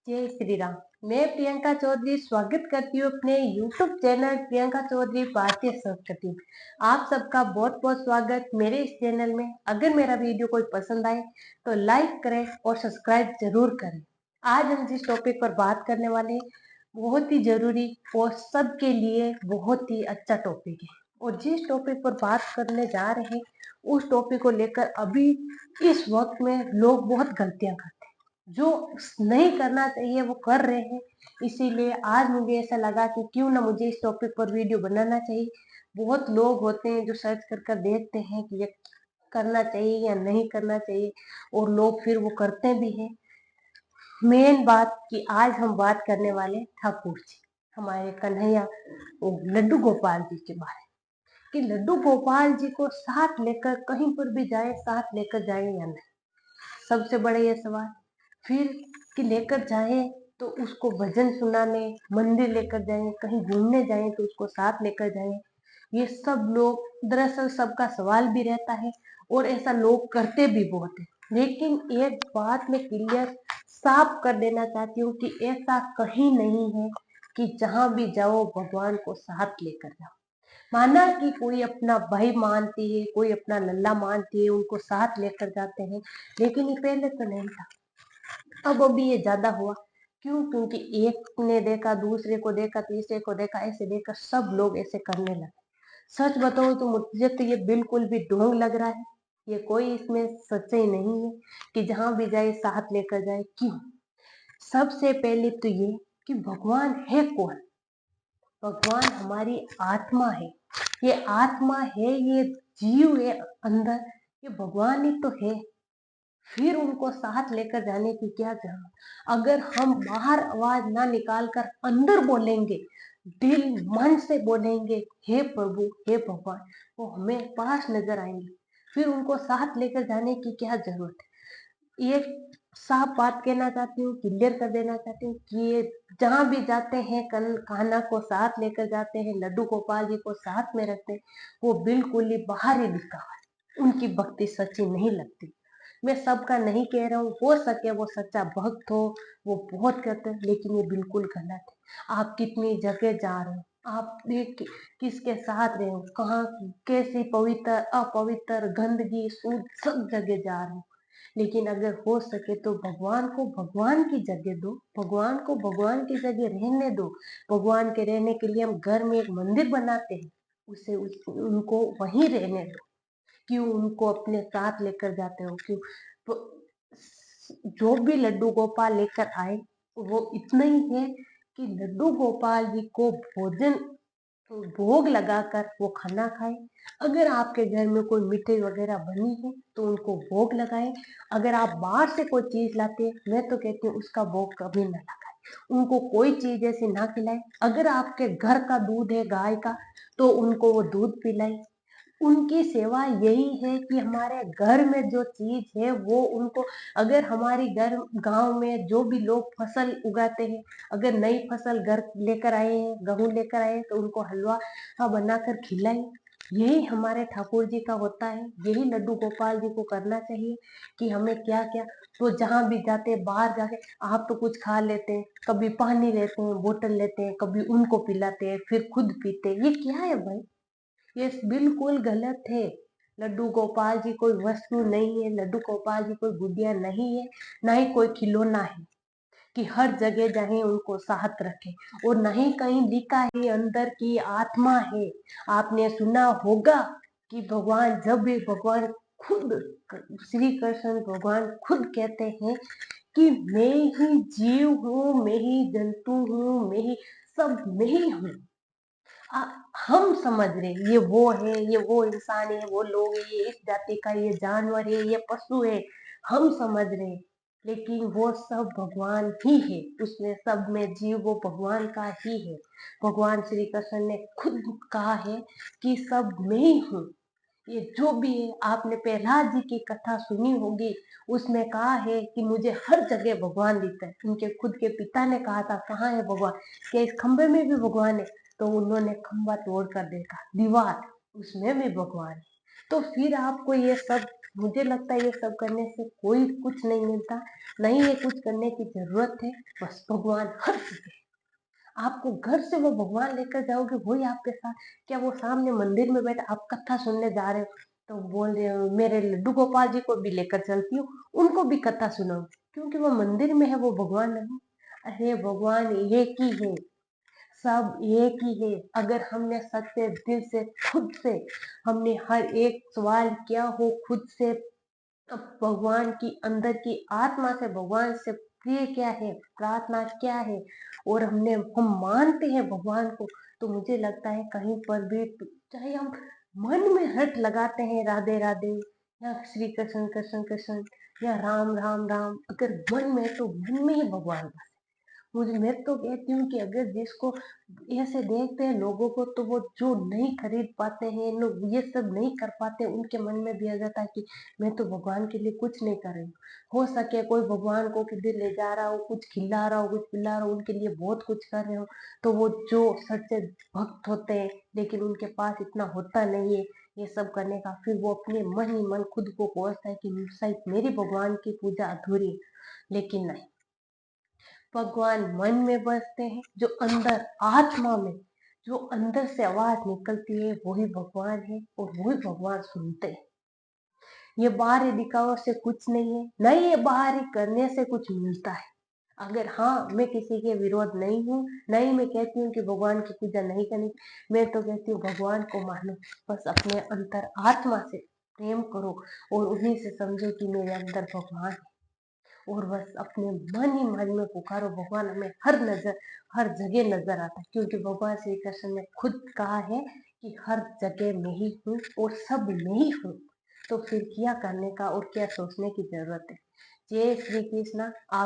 जय श्री राम। मैं प्रियंका चौधरी स्वागत करती हूँ अपने YouTube चैनल प्रियंका चौधरी भारतीय संस्कृति। आप सबका बहुत बहुत स्वागत मेरे इस चैनल में। अगर मेरा वीडियो कोई पसंद आए तो लाइक करें और सब्सक्राइब जरूर करें। आज हम जिस टॉपिक पर बात करने वाले हैं बहुत ही जरूरी और सबके लिए बहुत ही अच्छा टॉपिक है। और जिस टॉपिक पर बात करने जा रहे हैं उस टॉपिक को लेकर अभी इस वक्त में लोग बहुत गलतियां करते हैं, जो नहीं करना चाहिए वो कर रहे हैं। इसीलिए आज मुझे ऐसा लगा कि क्यों ना मुझे इस टॉपिक पर वीडियो बनाना चाहिए। बहुत लोग होते हैं जो सर्च कर देखते हैं कि ये करना चाहिए या नहीं करना चाहिए, और लोग फिर वो करते भी हैं। मेन बात कि आज हम बात करने वाले ठाकुर जी, हमारे कन्हैया लड्डू गोपाल जी के बारे में, कि लड्डू गोपाल जी को साथ लेकर कहीं पर भी जाए, साथ लेकर जाए या नहीं, सबसे बड़ा ये सवाल। फिर कि लेकर जाए तो उसको भजन सुनाने, मंदिर लेकर जाए, कहीं घूमने जाए तो उसको साथ लेकर जाए। ये सब लोग दरअसल सबका सवाल भी रहता है और ऐसा लोग करते भी बहुत है। लेकिन एक बात मैं क्लियर साफ कर देना चाहती हूँ कि ऐसा कहीं नहीं है कि जहां भी जाओ भगवान को साथ लेकर जाओ। माना कि कोई अपना भाई मानती है, कोई अपना लल्ला मानती है, उनको साथ लेकर जाते हैं, लेकिन ये पहले तो नहीं था। अब अभी ये ज्यादा हुआ। क्यों? क्योंकि एक ने देखा, दूसरे को देखा, तीसरे को देखा, ऐसे देखकर सब लोग ऐसे करने लगे। सच बताओ तो मुझे तो ये बिल्कुल भी ढोंग लग रहा है। ये कोई इसमें सच्चाई नहीं है कि जहां भी जाए साथ लेकर जाए। क्यों? सबसे पहले तो ये कि भगवान है कौन? भगवान हमारी आत्मा है। ये आत्मा है, ये जीव है अंदर, ये भगवान ही तो है। फिर उनको साथ लेकर जाने की क्या जरूरत? अगर हम बाहर आवाज ना निकाल कर अंदर बोलेंगे, दिल मन से बोलेंगे हे प्रभु हे भगवान, वो हमें पास नजर आएंगे। फिर उनको साथ लेकर जाने की क्या जरूरत है? ये साफ बात कहना चाहती हूँ, क्लियर कर देना चाहती हूँ कि ये जहां भी जाते हैं कान्हा को साथ लेकर जाते हैं, लड्डू गोपाल जी को साथ में रखते हैं, वो बिल्कुल ही बाहर ही दिखावा है। उनकी भक्ति सच्ची नहीं लगती। मैं सबका नहीं कह रहा हूँ, हो सके वो सच्चा भक्त हो, वो बहुत करते हैं, लेकिन ये बिल्कुल गलत है। आप कितनी जगह जा रहे हो, आप किसके साथ रहे हो, कहाँ कैसी पवित्र अपवित्र गंदगी सूद सब जगह जा रहे हो। लेकिन अगर हो सके तो भगवान को भगवान की जगह दो, भगवान को भगवान की जगह रहने दो। भगवान के रहने के लिए हम घर में एक मंदिर बनाते हैं, उनको वहीं रहने दो। क्यों उनको अपने साथ लेकर जाते हो? क्यों? तो जो भी लड्डू गोपाल लेकर आए वो इतना ही है कि लड्डू गोपाल जी को भोजन भोग लगाकर वो खाना खाए। अगर आपके घर में कोई मिठाई वगैरह बनी है तो उनको भोग लगाए। अगर आप बाहर से कोई चीज लाते हैं, मैं तो कहती हूँ उसका भोग कभी ना लगाए, उनको कोई चीज ऐसी ना खिलाए। अगर आपके घर का दूध है गाय का तो उनको वो दूध पिलाए। उनकी सेवा यही है कि हमारे घर में जो चीज है वो उनको, अगर हमारी घर गांव में जो भी लोग फसल उगाते हैं, अगर नई फसल घर लेकर आए हैं, गेहूं लेकर आए हैं, तो उनको हलवा बनाकर खिलाएं। यही हमारे ठाकुर जी का होता है, यही लड्डू गोपाल जी को करना चाहिए कि हमें क्या क्या। तो जहां भी जाते हैं, बाहर जाके आप तो कुछ खा लेते हैं, कभी पानी लेते हैं, बोतल लेते हैं, कभी उनको पिलाते हैं, फिर खुद पीते हैं। ये क्या है भाई? ये बिल्कुल गलत है। लड्डू गोपाल जी कोई वस्तु नहीं है, लड्डू गोपाल जी कोई गुड़िया नहीं है, ना ही कोई खिलौना है कि हर जगह जाए उनको साथ रखे। और नहीं कहीं लिखा है अंदर की आत्मा है। आपने सुना होगा कि भगवान, जब भी भगवान खुद, श्री कृष्ण भगवान खुद कहते हैं कि मैं ही जीव हूँ, मैं ही जंतु हूँ, मैं ही सब, मैं ही हूँ। आ, हम समझ रहे ये वो है, ये वो इंसान है, वो लोग है, ये इस जाति का, ये जानवर है, ये पशु है, हम समझ रहे। लेकिन वो सब भगवान ही है, उसमें सब में जीव वो भगवान का ही है। भगवान श्री कृष्ण ने खुद कहा है कि सब मैं ही हूँ। ये जो भी है, आपने प्रहलाद जी की कथा सुनी होगी, उसमें कहा है कि मुझे हर जगह भगवान दिखता है। उनके खुद के पिता ने कहा था कहाँ है भगवान, क्या इस खंबे में भी भगवान है? तो उन्होंने खंबा तोड़ कर देखा, दीवार, उसमें भी भगवान है। तो फिर आपको ये सब मुझे लगता है ये सब करने से कोई कुछ नहीं मिलता, नहीं ये कुछ करने की जरूरत है। बस भगवान हर जगह, आपको घर से वो भगवान लेकर जाओगे वही आपके साथ। क्या वो सामने मंदिर में बैठे आप कथा सुनने जा रहे हो तो बोल रहे हो मेरे लड्डू गोपाल जी को भी लेकर चलती हूँ, उनको भी कथा सुनाओ, क्योंकि वो मंदिर में है, वो भगवान नहीं। अरे भगवान एक ही है, सब एक ही है। अगर हमने सच्चे दिल से खुद से हमने हर एक सवाल किया हो खुद से, अब भगवान की अंदर की आत्मा से भगवान से प्रिय क्या है, प्रार्थना क्या है, और हम मानते हैं भगवान को, तो मुझे लगता है कहीं पर भी चाहे हम मन में हट लगाते हैं राधे राधे या श्री कृष्ण कृष्ण कृष्ण या राम राम राम, अगर मन में है तो मन में ही भगवान बस। मुझे मैं तो कहती हूँ कि अगर जिसको ऐसे देखते हैं लोगों को, तो वो जो नहीं खरीद पाते हैं लोग, ये सब नहीं कर पाते, उनके मन में भी आ जाता है कि मैं तो भगवान के लिए कुछ नहीं कर रही हूँ। हो सके कोई भगवान को किधर ले जा रहा हो, कुछ खिला रहा हो, कुछ पिला रहा हो, उनके लिए बहुत कुछ कर रहे हो, तो वो जो सच्चे भक्त होते हैं लेकिन उनके पास इतना होता नहीं है ये सब करने का, फिर वो अपने मन ही मन खुद को कोसता है कि शायद मेरी भगवान की पूजा अधूरी है। लेकिन नहीं, भगवान मन में बसते हैं, जो अंदर आत्मा में जो अंदर से आवाज निकलती है वही भगवान है, और वही भगवान सुनते हैं। ये बाहरी दिखावा से कुछ नहीं है, नहीं ये बाहरी करने से कुछ मिलता है। अगर हाँ, मैं किसी के विरोध नहीं हूँ, नहीं मैं कहती हूँ कि भगवान की पूजा नहीं करनी, मैं तो कहती हूँ भगवान को मानो, बस अपने अंतर आत्मा से प्रेम करो और उन्हीं से समझो कि मेरे अंदर भगवान है, और बस अपने मन ही मन में पुकारो, भगवान हमें हर जगह नजर आता है, क्योंकि भगवान श्री कृष्ण ने खुद कहा है कि हर जगह में ही हूँ और सब में ही हूँ। तो फिर क्या करने का और क्या सोचने की जरूरत है। जय श्री कृष्णा। आप